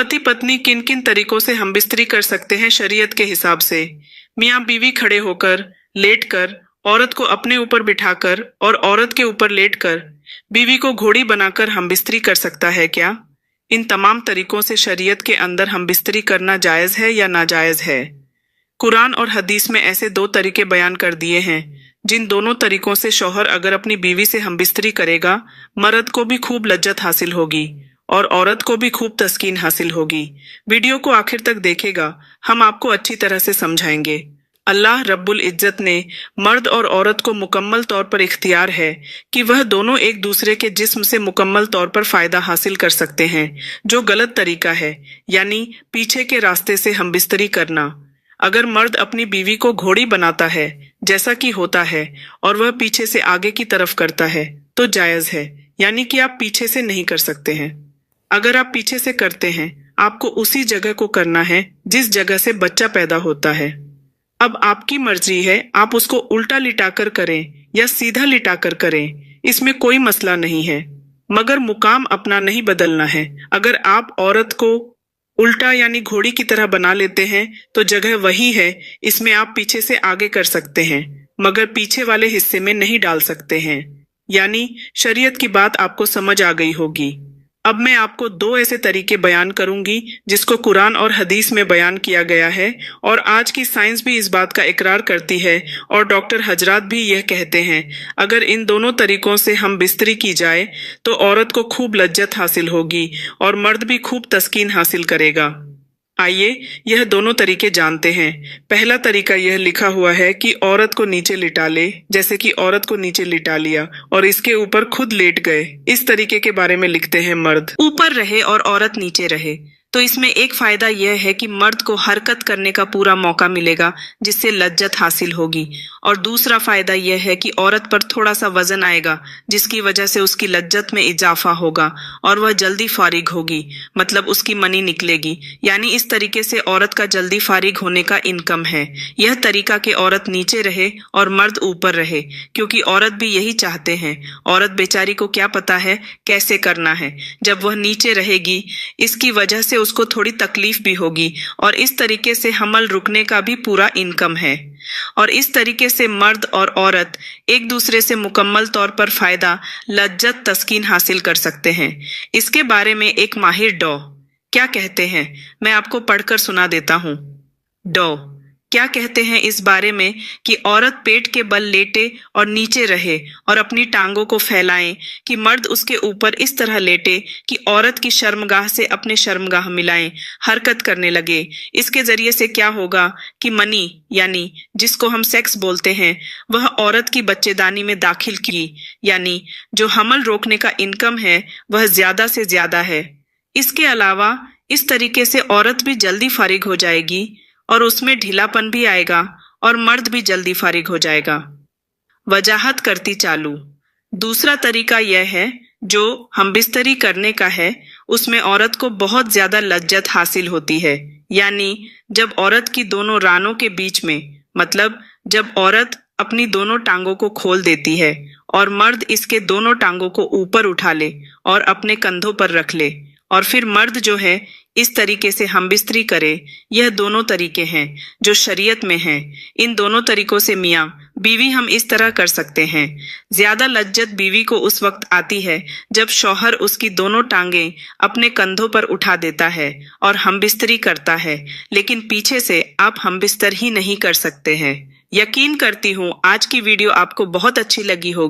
पति पत्नी किन किन तरीकों से हमबिस्तरी कर सकते हैं शरीयत के हिसाब से। मियाँ बीवी खड़े होकर, लेटकर, औरत को अपने ऊपर बिठाकर और औरत के ऊपर लेटकर बीवी को घोड़ी बनाकर हमबिस्तरी कर सकता है क्या? इन तमाम तरीकों से शरीयत के अंदर हमबिस्तरी करना जायज़ है या नाजायज़ है? कुरान और हदीस में ऐसे 2 तरीके बयान कर दिए हैं जिन दोनों तरीकों से शौहर अगर अपनी बीवी से हमबिस्तरी करेगा, मर्द को भी खूब लज्जत हासिल होगी और औरत को भी खूब तस्कीन हासिल होगी। वीडियो को आखिर तक देखेगा, हम आपको अच्छी तरह से समझाएंगे। अल्लाह रब्बुल इज्जत ने मर्द और औरत को मुकम्मल तौर पर इख्तियार है कि वह दोनों एक दूसरे के जिस्म से मुकम्मल तौर पर फ़ायदा हासिल कर सकते हैं। जो गलत तरीका है, यानी पीछे के रास्ते से हमबिस्तरी करना। अगर मर्द अपनी बीवी को घोड़ी बनाता है, जैसा कि होता है, और वह पीछे से आगे की तरफ करता है, तो जायज़ है, यानी कि आप पीछे से नहीं कर सकते हैं। अगर आप पीछे से करते हैं, आपको उसी जगह को करना है जिस जगह से बच्चा पैदा होता है। अब आपकी मर्जी है, आप उसको उल्टा लिटाकर करें या सीधा लिटाकर करें, इसमें कोई मसला नहीं है, मगर मुकाम अपना नहीं बदलना है। अगर आप औरत को उल्टा यानी घोड़ी की तरह बना लेते हैं तो जगह वही है, इसमें आप पीछे से आगे कर सकते हैं, मगर पीछे वाले हिस्से में नहीं डाल सकते हैं। यानी शरीयत की बात आपको समझ आ गई होगी। अब मैं आपको 2 ऐसे तरीके बयान करूंगी जिसको कुरान और हदीस में बयान किया गया है, और आज की साइंस भी इस बात का इकरार करती है और डॉक्टर हजरात भी यह कहते हैं, अगर इन दोनों तरीकों से हम बिस्तरी की जाए तो औरत को खूब लज्जत हासिल होगी और मर्द भी खूब तस्कीन हासिल करेगा। आइए यह दोनों तरीके जानते हैं। पहला तरीका यह लिखा हुआ है कि औरत को नीचे लिटा ले, जैसे कि औरत को नीचे लिटा लिया और इसके ऊपर खुद लेट गए। इस तरीके के बारे में लिखते हैं मर्द ऊपर रहे और औरत नीचे रहे। तो इसमें एक फायदा यह है कि मर्द को हरकत करने का पूरा मौका मिलेगा, जिससे लज्जत हासिल होगी, और दूसरा फायदा यह है कि औरत पर थोड़ा सा वजन आएगा, जिसकी वजह से उसकी लज्जत में इजाफा होगा और वह जल्दी फारिग होगी, मतलब उसकी मनी निकलेगी। यानी इस तरीके से औरत का जल्दी फारिग होने का इनकम है यह तरीका कि औरत नीचे रहे और मर्द ऊपर रहे, क्योंकि औरत भी यही चाहते हैं। औरत बेचारी को क्या पता है कैसे करना है। जब वह नीचे रहेगी, इसकी वजह से उसको थोड़ी तकलीफ भी होगी, और इस तरीके से हमल रुकने का भी पूरा इनकम है। और इस तरीके से मर्द और औरत एक दूसरे से मुकम्मल तौर पर फायदा, लज्जत, तस्कीन हासिल कर सकते हैं। इसके बारे में एक माहिर डॉ क्या कहते हैं, मैं आपको पढ़कर सुना देता हूँ। डॉ क्या कहते हैं इस बारे में कि औरत पेट के बल लेटे और नीचे रहे और अपनी टांगों को फैलाएं कि मर्द उसके ऊपर इस तरह लेटे कि औरत की शर्मगाह से अपने शर्मगाह मिलाएं, हरकत करने लगे। इसके जरिए से क्या होगा कि मनी, यानी जिसको हम सेक्स बोलते हैं, वह औरत की बच्चेदानी में दाखिल की, यानी जो हमल रोकने का इनकम है वह ज्यादा से ज्यादा है। इसके अलावा इस तरीके से औरत भी जल्दी फारिग हो जाएगी और उसमें ढीलापन भी आएगा और मर्द भी जल्दी फारिग हो जाएगा। वजाहत करती चालू। दूसरा तरीका यह है जो हम बिस्तरी करने का है, उसमें औरत को बहुत ज्यादा लज्जत हासिल होती है। यानी जब औरत की दोनों रानों के बीच में, मतलब जब औरत अपनी दोनों टांगों को खोल देती है और मर्द इसके दोनों टांगों को ऊपर उठा ले और अपने कंधों पर रख ले, और फिर मर्द जो है इस तरीके से हम बिस्तरी करे। यह दोनों तरीके हैं जो शरीयत में हैं। इन दोनों तरीकों से मियाँ बीवी हम इस तरह कर सकते हैं। ज्यादा लज्जत बीवी को उस वक्त आती है जब शौहर उसकी दोनों टांगें अपने कंधों पर उठा देता है और हम बिस्तरी करता है, लेकिन पीछे से आप हम बिस्तर ही नहीं कर सकते हैं। यकीन करती हूँ आज की वीडियो आपको बहुत अच्छी लगी होगी।